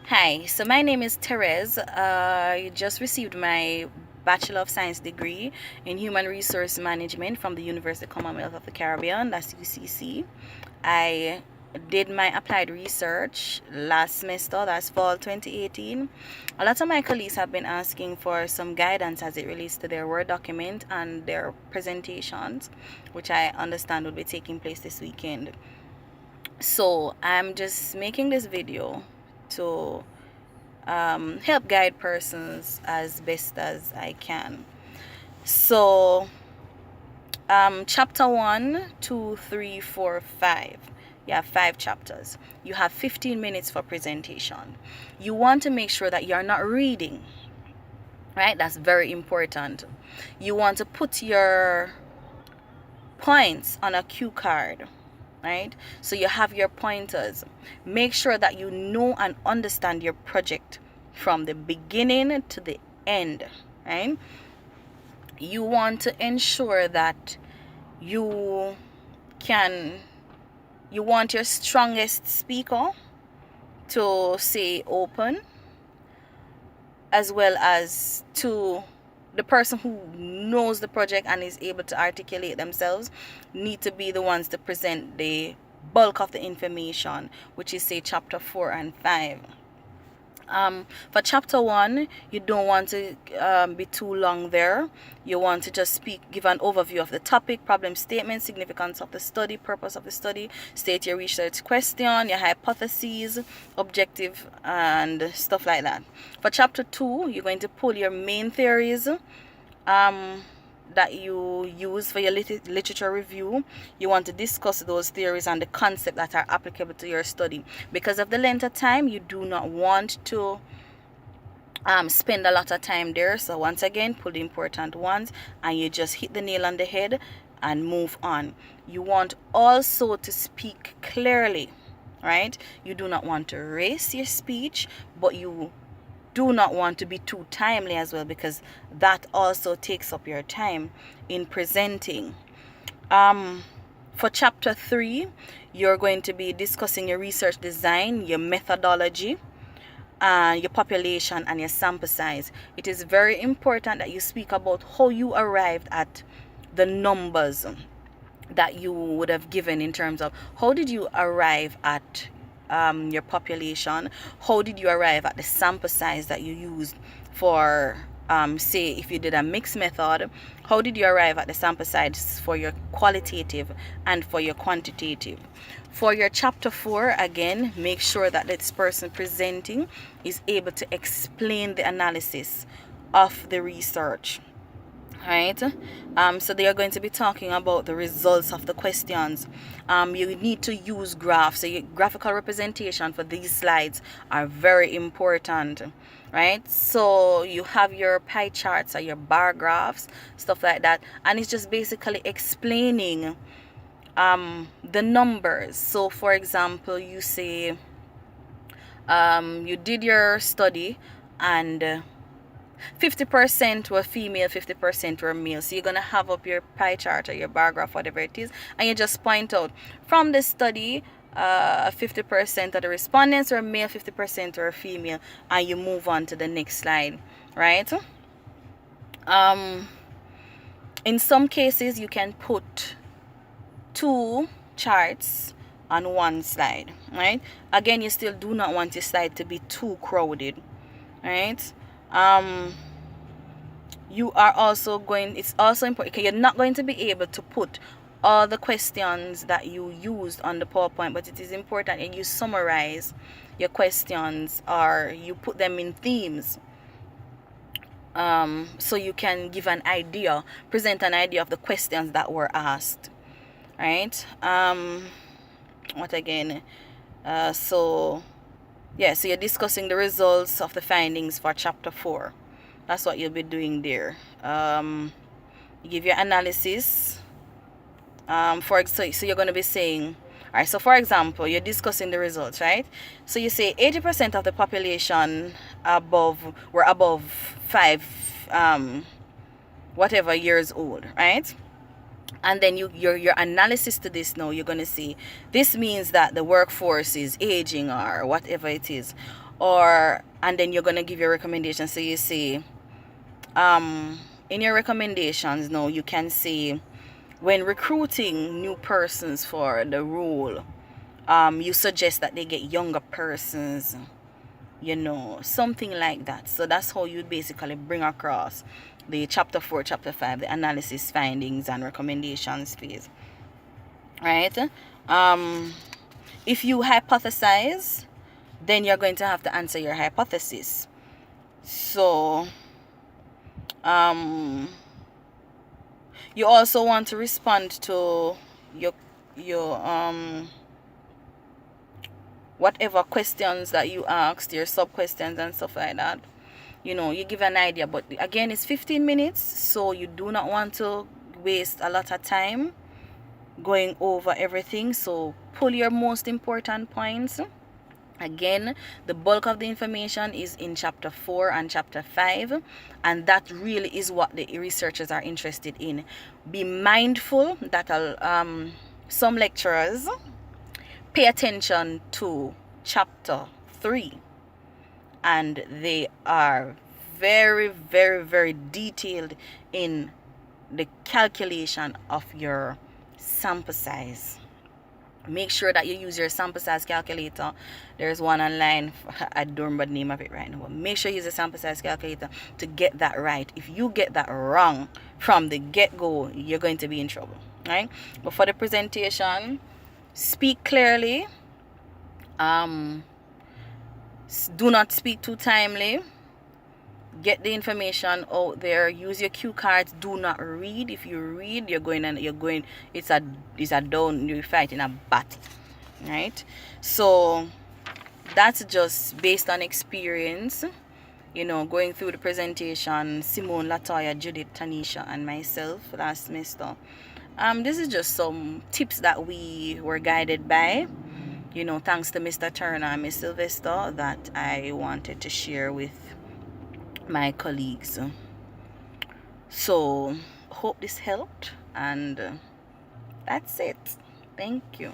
Hi, so my name is Terrazze. I just received my Bachelor of Science degree in Human Resource Management from the University Commonwealth of the Caribbean, that's UCC. I did my applied research last semester, that's fall 2018. A lot of my colleagues have been asking for some guidance as it relates to their Word document and their presentations, which I understand will be taking place this weekend. So I'm just making this video to help guide persons as best as I can. So, chapter 1, 2, 3, 4, 5. You have 5 chapters. You have 15 minutes for presentation. You want to make sure that you're not reading, right? That's very important. You want to put your points on a cue card, right? So you have your pointers. Make sure that you know and understand your project from the beginning to the end, right? You want to ensure that you can you want your strongest speaker to say open, as well as to the person who knows the project and is able to articulate themselves need to be the ones to present the bulk of the information, which is say chapter 4 and 5. For chapter 1, you don't want to be too long there. You want to just give an overview of the topic, problem statement, significance of the study, purpose of the study, state your research question, your hypotheses, objective, and stuff like that. For chapter 2, you're going to pull your main theories that you use for your literature review. You want to discuss those theories and the concepts that are applicable to your study. Because of the length of time, you do not want to spend a lot of time there. So once again, pull the important ones and you just hit the nail on the head and move on. You want also to speak clearly, right? You do not want to race your speech, but you do not want to be too timely as well, because that also takes up your time in presenting. For chapter 3, you're going to be discussing your research design, your methodology, your population, and your sample size. It is very important that you speak about how you arrived at the numbers that you would have given, in terms of how did you arrive at your population, how did you arrive at the sample size that you used for say if you did a mixed method, how did you arrive at the sample size for your qualitative and for your quantitative. For your chapter 4, again, make sure that this person presenting is able to explain the analysis of the research, right? So they are going to be talking about the results of the questions. You need to use graphs. So graphical representation for these slides are very important, right? So you have your pie charts or your bar graphs, stuff like that, and it's just basically explaining the numbers. So for example, you say you did your study and 50% were female, 50% were male. So you're going to have up your pie chart or your bar graph, whatever it is, and you just point out from the study 50% of the respondents were male, 50% were female, and you move on to the next slide, right? In some cases you can put 2 charts on one slide, right? Again, you still do not want your slide to be too crowded, right? You are also going, it's also important, you're not going to be able to put all the questions that you used on the PowerPoint, but it is important that you summarize your questions or you put them in themes, so you can give an idea, present an idea of the questions that were asked, right? What again? So you're discussing the results of the findings for chapter 4. That's what you'll be doing there. You give your analysis. So you're going to be saying, all right, so for example, you're discussing the results, right? So you say 80% of the population were above 5 whatever years old, right? And then your analysis to this, now you're going to see this means that the workforce is aging or whatever it is, or and then you're going to give your recommendations. So you say in your recommendations now you can say, when recruiting new persons for the role, you suggest that they get younger persons, something like that. So that's how you basically bring across the chapter 4, chapter 5, the analysis, findings, and recommendations phase, right? If you hypothesize, then you're going to have to answer your hypothesis. So you also want to respond to your whatever questions that you asked, your sub questions and stuff like that. You give an idea, but again, it's 15 minutes, so you do not want to waste a lot of time going over everything. So pull your most important points. Again, the bulk of the information is in chapter 4 and chapter 5, and that really is what the researchers are interested in. Be mindful that some lecturers pay attention to chapter 3, and they are very, very, very detailed in the calculation of your sample size. Make sure that you use your sample size calculator. There's one online. I don't remember the name of it right now, but make sure you use a sample size calculator to get that right. If you get that wrong from the get-go, you're going to be in trouble, right? But for the presentation, speak clearly. Do not speak too timely. Get the information out there. Use your cue cards. Do not read. If you read, it's a down. You're fighting a battle, right? So that's just based on experience. Going through the presentation, Simone, Latoya, Judith, Tanisha, and myself last semester. This is just some tips that we were guided by. Thanks to Mr. Turner and Miss Sylvester, that I wanted to share with my colleagues. So hope this helped, and that's it. Thank you.